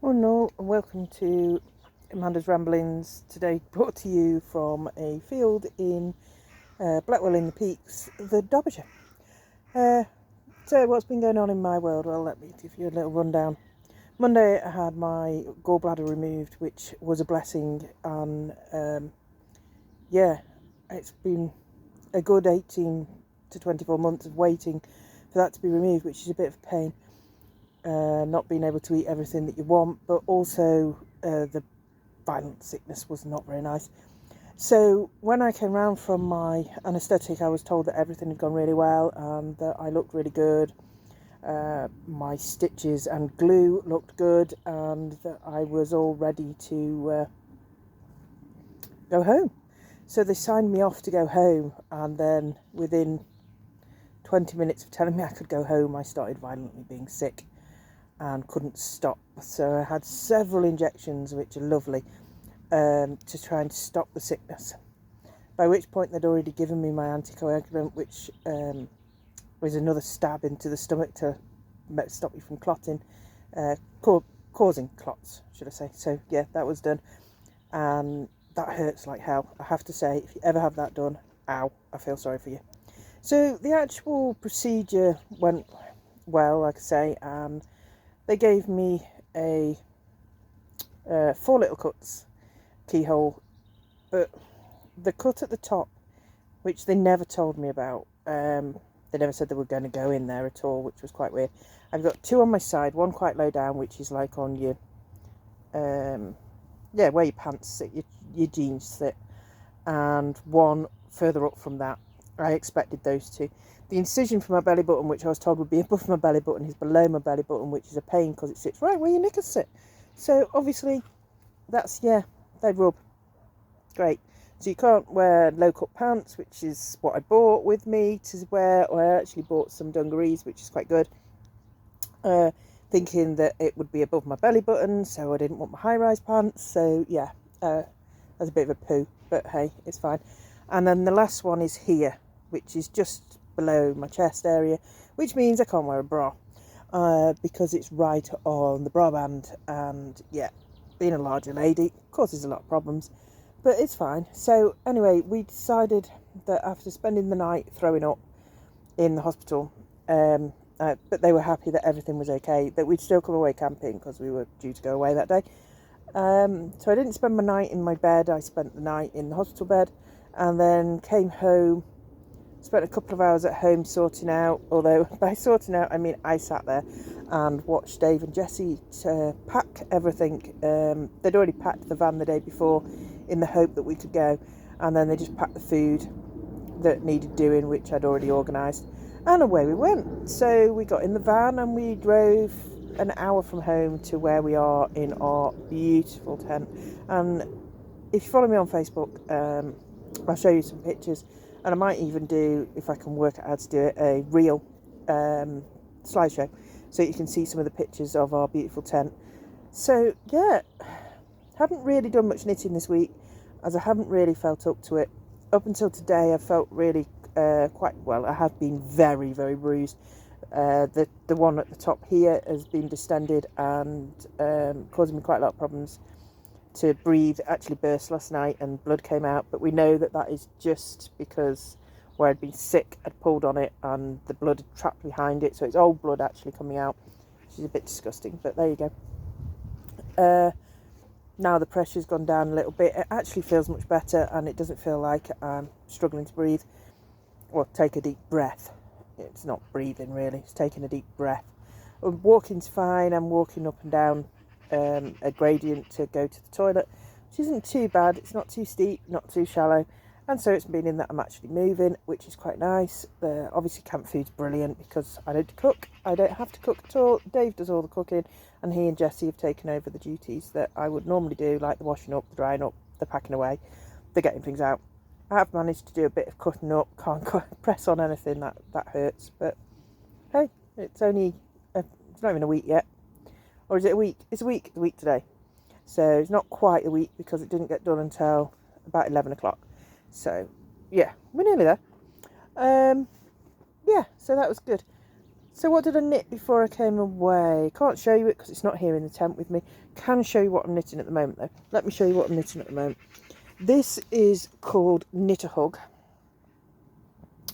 Oh no, and welcome to Amanda's Ramblings, today brought to you from a field in Blackwell in the Peaks, the Derbyshire. So what's been going on in my world? Well, let me give you a little rundown. Monday I had my gallbladder removed, which was a blessing, and it's been a good 18 to 24 months of waiting for that to be removed, which is a bit of a pain. Not being able to eat everything that you want, but also the violent sickness was not very nice. So when I came round from my anaesthetic, I was told that everything had gone really well and that I looked really good. My stitches and glue looked good, and that I was all ready to go home. So they signed me off to go home, and then within 20 minutes of telling me I could go home, I started violently being sick and couldn't stop. So I had several injections, which are lovely, to try and stop the sickness. By which point they'd already given me my anticoagulant, which was another stab into the stomach to stop me from clotting, causing clots, should I say. So yeah, that was done, and that hurts like hell. I have to say, if you ever have that done, ow, I feel sorry for you. So the actual procedure went well, like I say, and they gave me a 4 little cuts, keyhole, but the cut at the top, which they never told me about, they never said they were going to go in there at all, which was quite weird. I've got 2 on my side, one quite low down, which is like on your, where your pants sit, your jeans sit, and one further up from that. I expected those 2. The incision for my belly button, which I was told would be above my belly button, is below my belly button, which is a pain because it sits right where your knickers sit. So obviously, they rub. Great. So you can't wear low-cut pants, which is what I bought with me to wear, or I actually bought some dungarees, which is quite good, thinking that it would be above my belly button, so I didn't want my high-rise pants. So yeah, that's a bit of a poo, but hey, it's fine. And then the last one is here, which is just below my chest area, which means I can't wear a bra, because it's right on the bra band, and yeah, being a larger lady causes a lot of problems, but it's fine. So anyway, we decided that after spending the night throwing up in the hospital, but they were happy that everything was okay, that we'd still come away camping because we were due to go away that day. So I didn't spend my night in my bed, I spent the night in the hospital bed, and then came home, spent a couple of hours at home sorting out, although by sorting out I mean I sat there and watched Dave and Jessie pack everything. They'd already packed the van the day before in the hope that we could go, and then they just packed the food that needed doing, which I'd already organised, and away we went. So we got in the van and we drove an hour from home to where we are in our beautiful tent. And if you follow me on Facebook, I'll show you some pictures, and I might even do, if I can work out how to do it, a real slideshow, so you can see some of the pictures of our beautiful tent. So yeah, haven't really done much knitting this week, as I haven't really felt up to it. Up until today, I felt really quite well. I have been very, very bruised. The one at the top here has been distended and causing me quite a lot of problems to breathe. It actually burst last night and blood came out, but we know that that is just because where I'd been sick, I'd pulled on it and the blood had trapped behind it, so it's old blood actually coming out, which is a bit disgusting, but there you go. Now the pressure's gone down a little bit. It actually feels much better, and it doesn't feel like I'm struggling to breathe. Well, take a deep breath. It's not breathing really, it's taking a deep breath. Walking's fine. I'm walking up and down a gradient to go to the toilet, which isn't too bad. It's not too steep, not too shallow, and so it's meaning that I'm actually moving, which is quite nice. Obviously camp food's brilliant because I don't cook. I don't have to cook at all. Dave does all the cooking, and he and Jessie have taken over the duties that I would normally do, like the washing up, the drying up, the packing away, the getting things out. I have managed to do a bit of cutting up. Can't press on anything, that hurts, but hey, it's only it's not even a week yet. Or is it a week? It's a week today. So it's not quite a week because it didn't get done until about 11 o'clock. So yeah, we're nearly there. So that was good. So what did I knit before I came away? Can't show you it because it's not here in the tent with me. Can show you what I'm knitting at the moment though. Let me show you what I'm knitting at the moment. This is called Knit a Hug.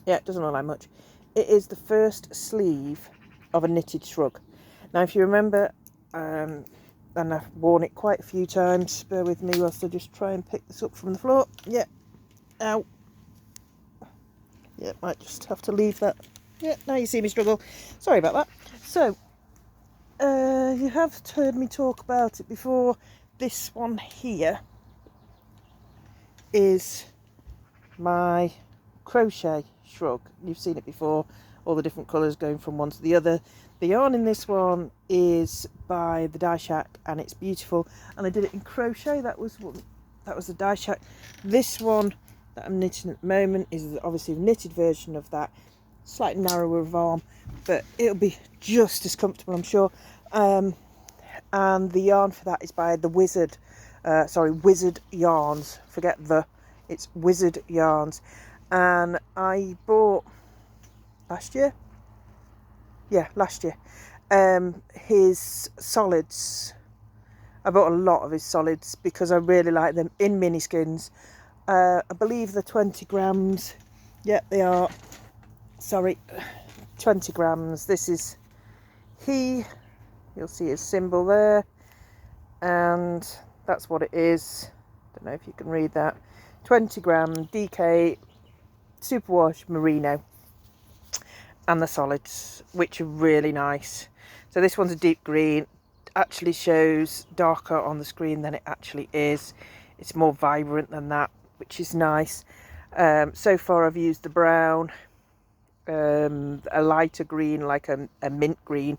Yeah, it doesn't look like much. It is the first sleeve of a knitted shrug. Now if you remember, and I've worn it quite a few times, bear with me whilst I just try and pick this up from the floor. Yeah, ow. Yeah, might just have to leave that. Yeah, now you see me struggle. Sorry about that. So, you have heard me talk about it before. This one here is my crochet shrug. You've seen it before, all the different colours going from one to the other. The yarn in this one is by the Dye Shack and it's beautiful, and I did it in crochet. That was the Dye Shack. This one that I'm knitting at the moment is obviously a knitted version of that, slightly narrower of arm, but it'll be just as comfortable, I'm sure. And the yarn for that is by the Wizard Yarns. Forget it's Wizard Yarns. And I bought last year his solids. I bought a lot of his solids because I really like them in mini skins. I believe they're 20 grams. Yeah, they are. Sorry, 20 grams. This is you'll see his symbol there, and that's what it is. Don't know if you can read that. 20 gram DK superwash merino, and the solids, which are really nice. So this one's a deep green, actually shows darker on the screen than it actually is. It's more vibrant than that, which is nice. So far I've used the brown, a lighter green, like a mint green,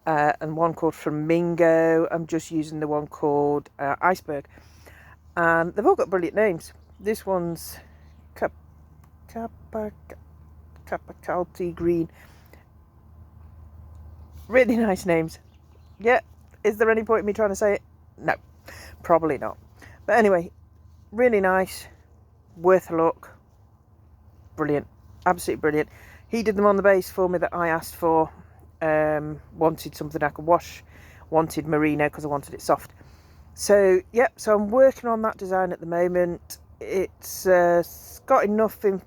and one called Flamingo. I'm just using the one called Iceberg, and they've all got brilliant names. This one's Capacalti green. Really nice names. Yeah, is there any point in me trying to say it? No, probably not. But anyway, really nice, worth a look, brilliant, absolutely brilliant. He did them on the base for me that I asked for. Wanted something I could wash, wanted merino because I wanted it soft. So yep, so I'm working on that design at the moment. It's got enough in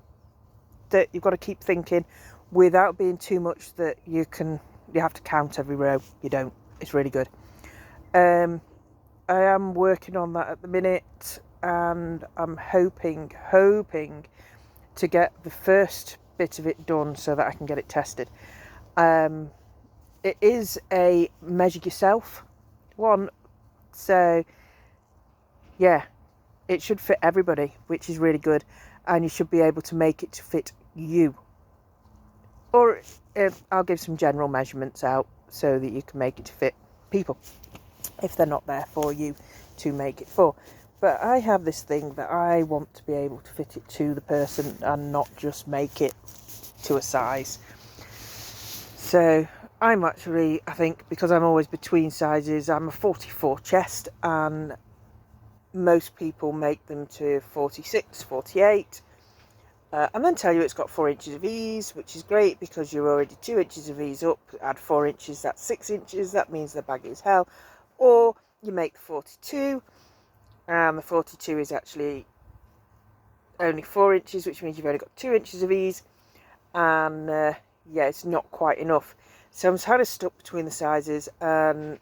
that you've got to keep thinking without being too much that you have to count every row. You don't. It's really good. I am working on that at the minute, and I'm hoping to get the first bit of it done so that I can get it tested. It is a measure yourself one, so yeah, it should fit everybody, which is really good, and you should be able to make it to fit you. Or I'll give some general measurements out so that you can make it to fit people if they're not there for you to make it for. But I have this thing that I want to be able to fit it to the person and not just make it to a size. So I'm actually, I think, because I'm always between sizes, I'm a 44 chest, and most people make them to 46, 48, and then tell you it's got 4 inches of ease, which is great because you're already 2 inches of ease up. Add 4 inches, that's 6 inches. That means they're baggy as hell. Or you make the 42, and the 42 is actually only 4 inches, which means you've only got 2 inches of ease, and yeah, it's not quite enough. So I'm kind of stuck between the sizes, and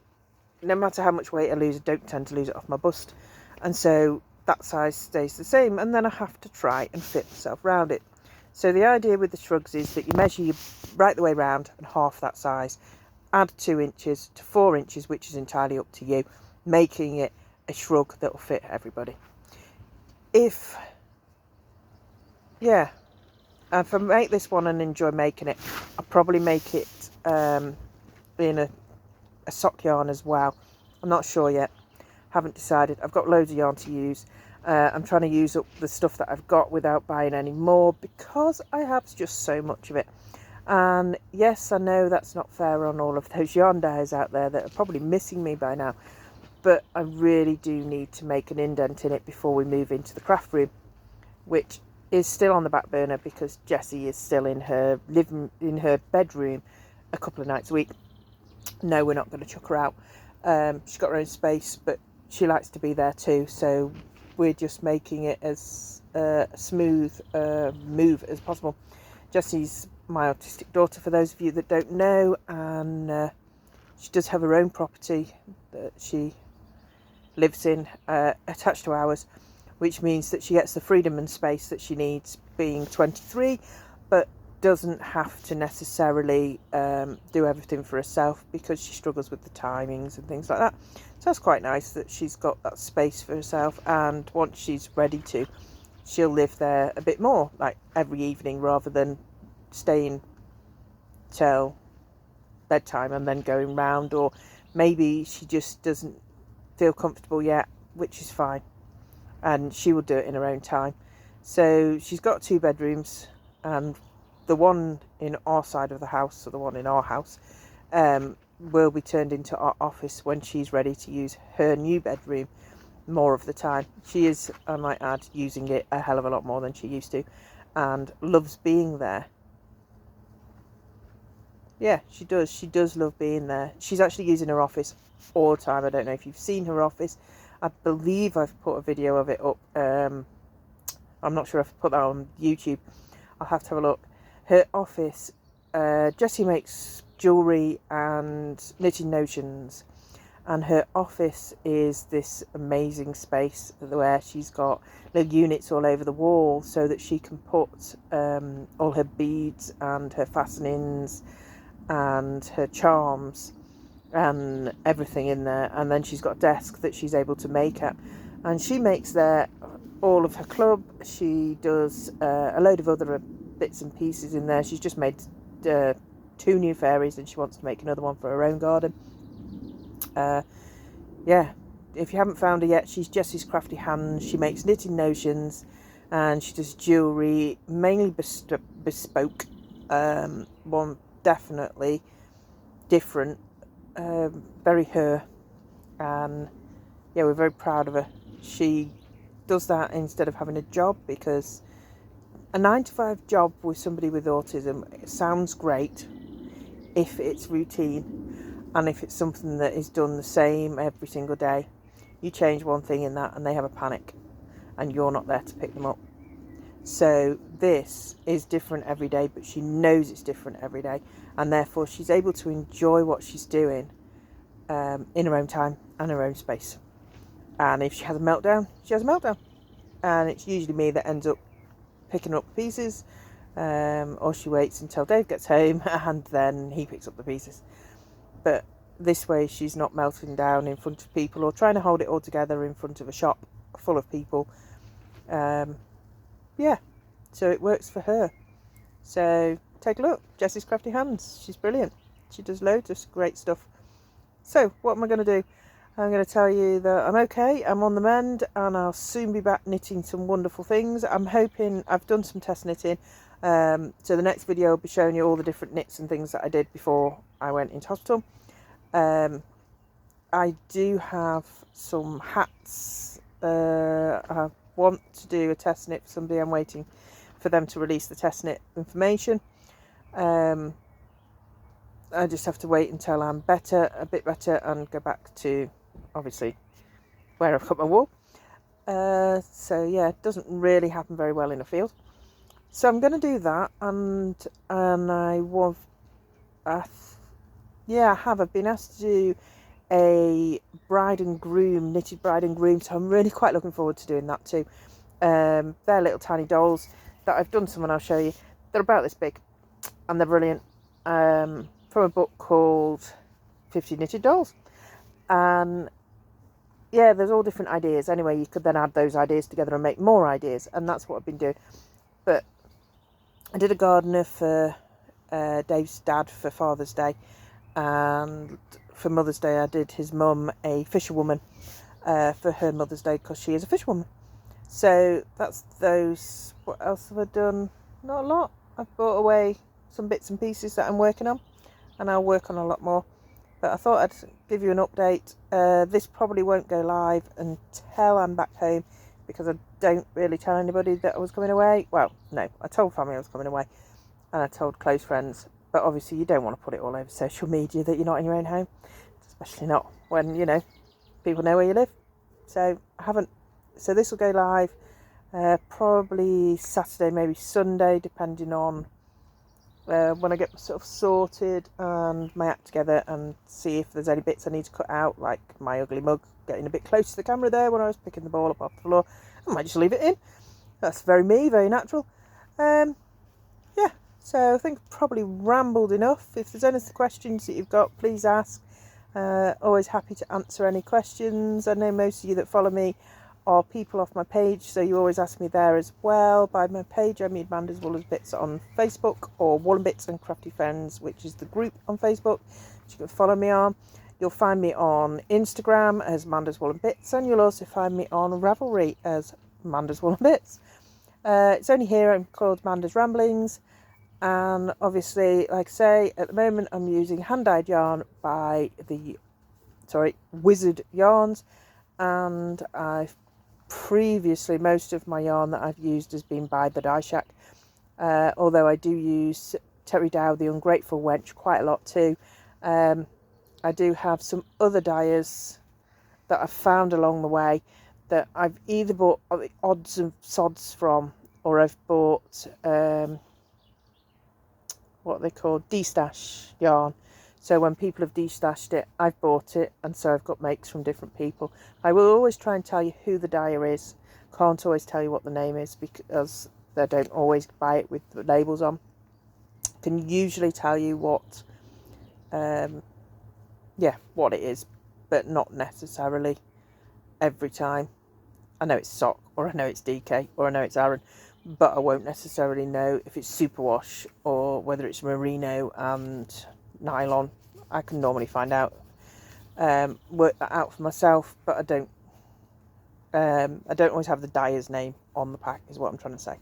no matter how much weight I lose, I don't tend to lose it off my bust, and so that size stays the same, and then I have to try and fit myself around it. So the idea with the shrugs is that you measure you right the way round and half that size, add 2 inches to 4 inches, which is entirely up to you, making it a shrug that will fit everybody. If I make this one and enjoy making it, I'll probably make it in a sock yarn as well. I'm not sure yet, haven't decided. I've got loads of yarn to use. I'm trying to use up the stuff that I've got without buying any more because I have just so much of it. And yes, I know that's not fair on all of those yarn dyers out there that are probably missing me by now, but I really do need to make an indent in it before we move into the craft room, which is still on the back burner because Jessie is still in her bedroom a couple of nights a week. No, we're not going to chuck her out. She's got her own space, but she likes to be there too, so we're just making it as smooth move as possible. Jessie's my autistic daughter, for those of you that don't know, and she does have her own property that she lives in, attached to ours, which means that she gets the freedom and space that she needs, being 23, but doesn't have to necessarily do everything for herself, because she struggles with the timings and things like that. So that's quite nice that she's got that space for herself, and once she's ready to, she'll live there a bit more, like every evening, rather than staying till bedtime and then going round, or maybe she just doesn't feel comfortable yet, which is fine, and she will do it in her own time. So she's got 2 bedrooms, and the one in our side of the house, so the one in our house, will be turned into our office when she's ready to use her new bedroom more of the time. She is, I might add, using it a hell of a lot more than she used to, and loves being there. Yeah, she does. She does love being there. She's actually using her office all the time. I don't know if you've seen her office. I believe I've put a video of it up. I'm not sure if I put that on YouTube. I'll have to have a look. Her office, Jessie makes jewellery and knitting notions, and her office is this amazing space where she's got little units all over the wall, so that she can put all her beads and her fastenings and her charms and everything in there. And then she's got a desk that she's able to make at, and she makes there all of her club. She does a load of other bits and pieces in there. She's just made 2 new fairies, and she wants to make another one for her own garden. Yeah, if you haven't found her yet, she's Jessie's Crafty Hands. She makes knitting notions, and she does jewellery, mainly bespoke. One definitely different, very her, and yeah, we're very proud of her. She does that instead of having a job, because a 9-to-5 job with somebody with autism, it sounds great if it's routine, and if it's something that is done the same every single day. You change one thing in that and they have a panic, and you're not there to pick them up. So this is different every day, but she knows it's different every day, and therefore she's able to enjoy what she's doing in her own time and her own space. And if she has a meltdown, she has a meltdown, and it's usually me that ends up picking up the pieces, or she waits until Dave gets home and then he picks up the pieces. But this way she's not melting down in front of people, or trying to hold it all together in front of a shop full of people. Yeah, so it works for her. So take a look, Jessie's Crafty Hands. She's brilliant. She does loads of great stuff. So what am I going to do? I'm going to tell you that I'm okay, I'm on the mend, and I'll soon be back knitting some wonderful things. I'm hoping, I've done some test knitting, so the next video will be showing you all the different knits and things that I did before I went into hospital. I do have some hats. I want to do a test knit for somebody. I'm waiting for them to release the test knit information. I just have to wait until I'm a bit better, and go back to, obviously, where I've cut my wool. So yeah, it doesn't really happen very well in a field. So I'm going to do that, and I've been asked to do a knitted bride and groom, so I'm really quite looking forward to doing that too. They're little tiny dolls that I've done some, and I'll show you. They're about this big, and they're brilliant. From a book called 50 Knitted Dolls. And yeah, there's all different ideas. Anyway, you could then add those ideas together and make more ideas, and that's what I've been doing. But I did a gardener for Dave's dad for Father's Day, and for Mother's Day I did his mum a fisherwoman for her Mother's Day, because she is a fisherwoman. So that's those. What else have I done? Not a lot. I've brought away some bits and pieces that I'm working on, and I'll work on a lot more. But I thought I'd give you an update. This probably won't go live until I'm back home, because I don't really tell anybody that I was coming away. Well, no, I told family I was coming away, and I told close friends, but obviously you don't want to put it all over social media that you're not in your own home, especially not when, you know, people know where you live. So I haven't. So this will go live probably Saturday, maybe Sunday, depending on when I get myself sorted and my act together, and see if there's any bits I need to cut out, like my ugly mug getting a bit close to the camera there when I was picking the ball up off the floor. I might just leave it in. That's very me, very natural. Yeah, so I think I've probably rambled enough. If there's any questions that you've got, please ask. Always happy to answer any questions. I know most of you that follow me are people off my page, so you always ask me there as well. By my page I mean Manda's Woolens Bits on Facebook, or Woolen Bits and Crafty Friends, which is the group on Facebook, which you can follow me on. You'll find me on Instagram as Manda's Woolen Bits, and you'll also find me on Ravelry as Manda's Woolen Bits. It's only here I'm called Manda's Ramblings, and obviously, like I say, at the moment I'm using hand-dyed yarn by the Wizard Yarns, and I've previously, most of my yarn that I've used has been by the Dye Shack, although I do use Terry Dow the Ungrateful Wench quite a lot too. I do have some other dyers that I've found along the way that I've either bought odds and sods from, or I've bought what they call destash yarn. So when people have destashed it, I've bought it, and so I've got makes from different people. I will always try and tell you who the dyer is. Can't always tell you what the name is because they don't always buy it with the labels on. Can usually tell you what what it is, but not necessarily every time. I know it's Sock, or I know it's DK, or I know it's Aaron, but I won't necessarily know if it's superwash or whether it's merino and nylon. I can normally find out, work that out for myself, but I don't always have the dyer's name on the pack, is what I'm trying to say.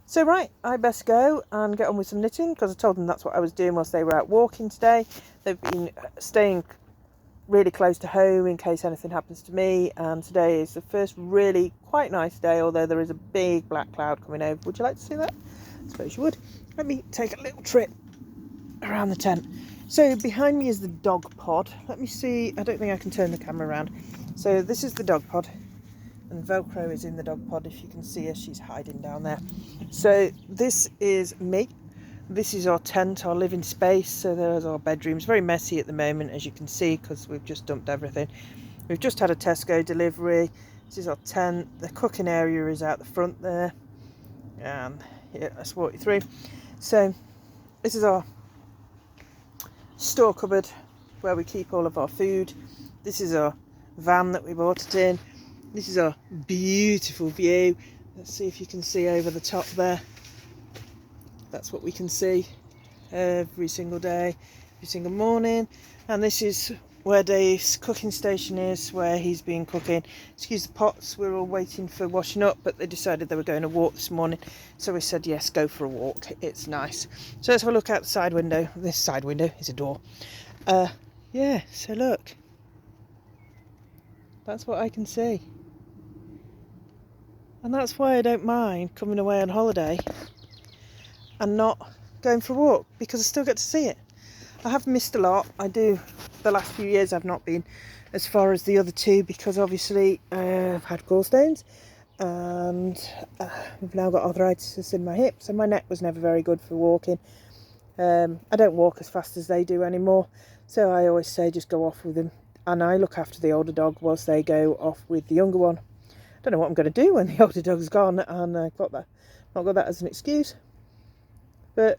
So right, I best go and get on with some knitting, because I told them that's what I was doing whilst they were out walking today. They've been staying really close to home in case anything happens to me, and today is the first really quite nice day, although there is a big black cloud coming over. Would you like to see that? I suppose you would. Let me take a little trip around the tent. So behind me is the dog pod. Let me see. I don't think I can turn the camera around. So this is the dog pod, and Velcro is in the dog pod. If you can see her, she's hiding down there. So this is me. This is our tent, our living space. So there's our bedrooms. Very messy at the moment, as you can see, because we've just dumped everything. We've just had a Tesco delivery. This is our tent. The cooking area is out the front there. And yeah, let's walk you through. So this is our store cupboard where we keep all of our food. This is our van that we bought it in. This is our beautiful view. Let's see if you can see over the top there. That's what we can see every single day, every single morning. And this is where Dave's cooking station is, where he's been cooking. Excuse the pots, we're all waiting for washing up, but they decided they were going to walk this morning, so we said yes, go for a walk, it's nice. So let's have a look out the side window. This side window is a door. Yeah, so look, that's what I can see, and that's why I don't mind coming away on holiday and not going for a walk, because I still get to see it. I have missed a lot. I do. The last few years I've not been as far as the other two, because obviously I've had gallstones, and I've now got arthritis in my hips, and my neck was never very good for walking. I don't walk as fast as they do anymore, so I always say just go off with them, and I look after the older dog whilst they go off with the younger one. I don't know what I'm going to do when the older dog's gone, and I've got that, not got that as an excuse, but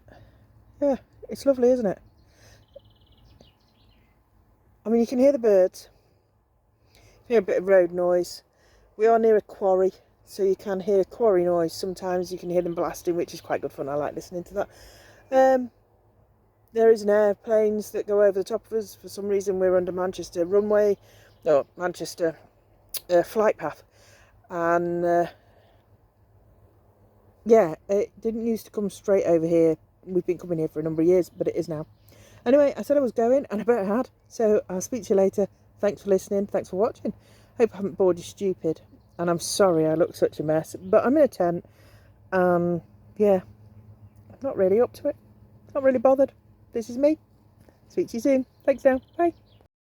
yeah, it's lovely, isn't it? I mean, you can hear the birds, you hear a bit of road noise. We are near a quarry, so you can hear quarry noise. Sometimes you can hear them blasting, which is quite good fun. I like listening to that. There is an airplanes that go over the top of us. For some reason, we're under Manchester runway, no, Manchester flight path, and yeah, it didn't used to come straight over here. We've been coming here for a number of years, but it is now. Anyway, I said I was going, and I bet I had. So I'll speak to you later. Thanks for listening. Thanks for watching. Hope I haven't bored you stupid. And I'm sorry I look such a mess. But I'm in a tent. Yeah, I'm not really up to it. Not really bothered. this is me. Speak to you soon. Thanks now. Bye.